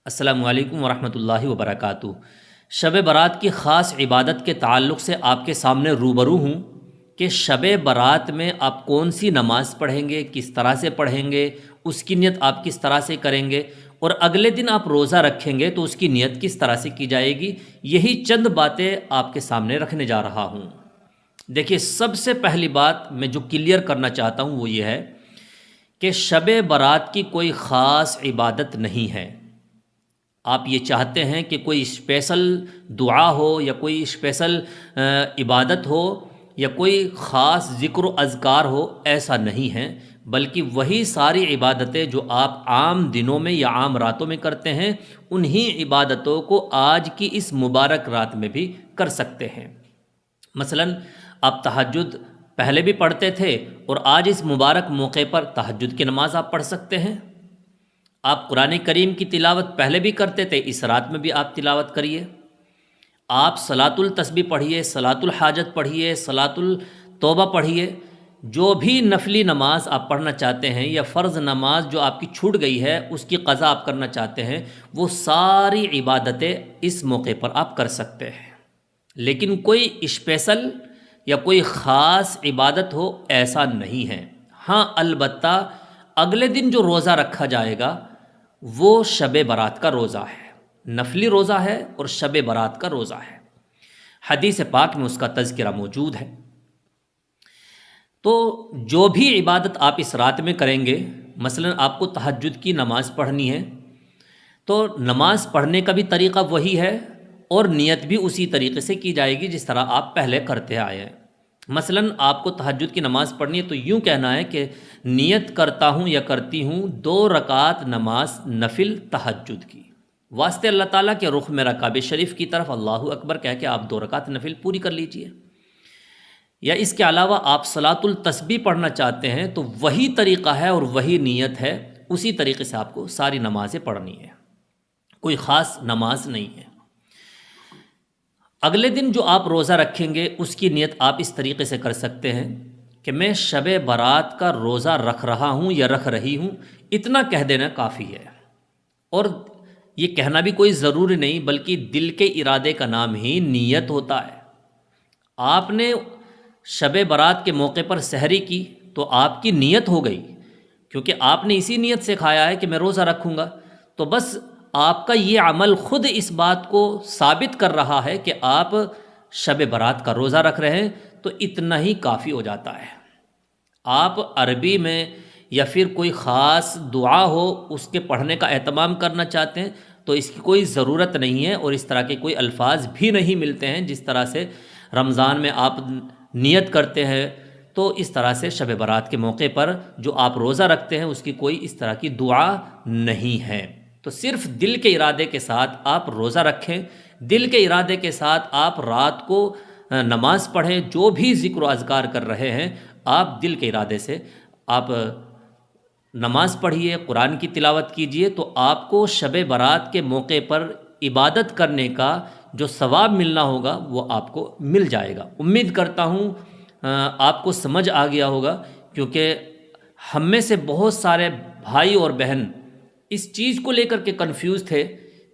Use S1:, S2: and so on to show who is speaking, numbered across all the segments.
S1: السلام علیکم ورحمۃ اللہ وبرکاتہ۔ شب برات کی خاص عبادت کے تعلق سے آپ کے سامنے روبرو ہوں کہ شب برات میں آپ کون سی نماز پڑھیں گے، کس طرح سے پڑھیں گے، اس کی نیت آپ کس طرح سے کریں گے، اور اگلے دن آپ روزہ رکھیں گے تو اس کی نیت کس طرح سے کی جائے گی۔ یہی چند باتیں آپ کے سامنے رکھنے جا رہا ہوں۔ دیکھیے، سب سے پہلی بات میں جو کلیئر کرنا چاہتا ہوں وہ یہ ہے کہ شب برات کی کوئی خاص عبادت نہیں ہے۔ آپ یہ چاہتے ہیں کہ کوئی اسپیشل دعا ہو یا کوئی اسپیشل عبادت ہو یا کوئی خاص ذکر و اذکار ہو، ایسا نہیں ہے، بلکہ وہی ساری عبادتیں جو آپ عام دنوں میں یا عام راتوں میں کرتے ہیں، انہی عبادتوں کو آج کی اس مبارک رات میں بھی کر سکتے ہیں۔ مثلاً آپ تہجد پہلے بھی پڑھتے تھے اور آج اس مبارک موقع پر تہجد کی نماز آپ پڑھ سکتے ہیں۔ آپ قرآن کریم کی تلاوت پہلے بھی کرتے تھے، اس رات میں بھی آپ تلاوت کریے۔ آپ صلاۃ التسبیح پڑھیے، صلاۃ الحاجت پڑھیے، صلاۃ التوبہ پڑھیے۔ جو بھی نفلی نماز آپ پڑھنا چاہتے ہیں یا فرض نماز جو آپ کی چھوٹ گئی ہے اس کی قضا آپ کرنا چاہتے ہیں، وہ ساری عبادتیں اس موقع پر آپ کر سکتے ہیں۔ لیکن کوئی اسپیشل یا کوئی خاص عبادت ہو، ایسا نہیں ہے۔ ہاں، البتہ اگلے دن جو روزہ رکھا جائے گا وہ شب برات کا روزہ ہے، نفلی روزہ ہے اور شب برات کا روزہ ہے۔ حدیث پاک میں اس کا تذکرہ موجود ہے۔ تو جو بھی عبادت آپ اس رات میں کریں گے، مثلا آپ کو تہجد کی نماز پڑھنی ہے تو نماز پڑھنے کا بھی طریقہ وہی ہے اور نیت بھی اسی طریقے سے کی جائے گی جس طرح آپ پہلے کرتے آئے ہیں۔ مثلا آپ کو تہجد کی نماز پڑھنی ہے تو یوں کہنا ہے کہ نیت کرتا ہوں یا کرتی ہوں 2 رکعت نماز نفل تہجد کی، واسطے اللہ تعالیٰ کے رخ میرا کعبہ شریف کی طرف اللہ اکبر کہہ کے آپ 2 رکعت نفل پوری کر لیجئے۔ یا اس کے علاوہ آپ صلاۃ التسبیح پڑھنا چاہتے ہیں تو وہی طریقہ ہے اور وہی نیت ہے، اسی طریقے سے آپ کو ساری نمازیں پڑھنی ہے، کوئی خاص نماز نہیں ہے۔ اگلے دن جو آپ روزہ رکھیں گے اس کی نیت آپ اس طریقے سے کر سکتے ہیں کہ میں شب برات کا روزہ رکھ رہا ہوں یا رکھ رہی ہوں، اتنا کہہ دینا کافی ہے۔ اور یہ کہنا بھی کوئی ضروری نہیں، بلکہ دل کے ارادے کا نام ہی نیت ہوتا ہے۔ آپ نے شب برات کے موقع پر سحری کی تو آپ کی نیت ہو گئی، کیونکہ آپ نے اسی نیت سے کھایا ہے کہ میں روزہ رکھوں گا، تو بس آپ کا یہ عمل خود اس بات کو ثابت کر رہا ہے کہ آپ شب برات کا روزہ رکھ رہے ہیں، تو اتنا ہی کافی ہو جاتا ہے۔ آپ عربی میں یا پھر کوئی خاص دعا ہو اس کے پڑھنے کا اہتمام کرنا چاہتے ہیں تو اس کی کوئی ضرورت نہیں ہے، اور اس طرح کے کوئی الفاظ بھی نہیں ملتے ہیں۔ جس طرح سے رمضان میں آپ نیت کرتے ہیں تو اس طرح سے شب برات کے موقع پر جو آپ روزہ رکھتے ہیں اس کی کوئی اس طرح کی دعا نہیں ہے۔ تو صرف دل کے ارادے کے ساتھ آپ روزہ رکھیں، دل کے ارادے کے ساتھ آپ رات کو نماز پڑھیں، جو بھی ذکر و اذکار کر رہے ہیں آپ دل کے ارادے سے آپ نماز پڑھیے، قرآن کی تلاوت کیجئے، تو آپ کو شب برات کے موقع پر عبادت کرنے کا جو ثواب ملنا ہوگا وہ آپ کو مل جائے گا۔ امید کرتا ہوں آپ کو سمجھ آ گیا ہوگا، کیونکہ ہم میں سے بہت سارے بھائی اور بہن اس چیز کو لے کر کے کنفیوز تھے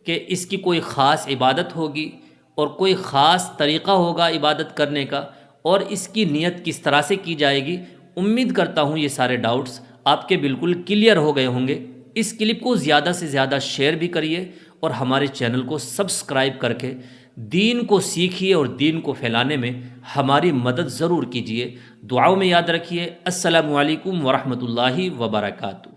S1: کہ اس کی کوئی خاص عبادت ہوگی اور کوئی خاص طریقہ ہوگا عبادت کرنے کا، اور اس کی نیت کس طرح سے کی جائے گی۔ امید کرتا ہوں یہ سارے ڈاؤٹس آپ کے بالکل کلیئر ہو گئے ہوں گے۔ اس کلپ کو زیادہ سے زیادہ شیئر بھی کریے اور ہمارے چینل کو سبسکرائب کر کے دین کو سیکھیے اور دین کو پھیلانے میں ہماری مدد ضرور کیجیے۔ دعاؤں میں یاد رکھیے۔ السلام علیکم ورحمۃ اللہ وبرکاتہ۔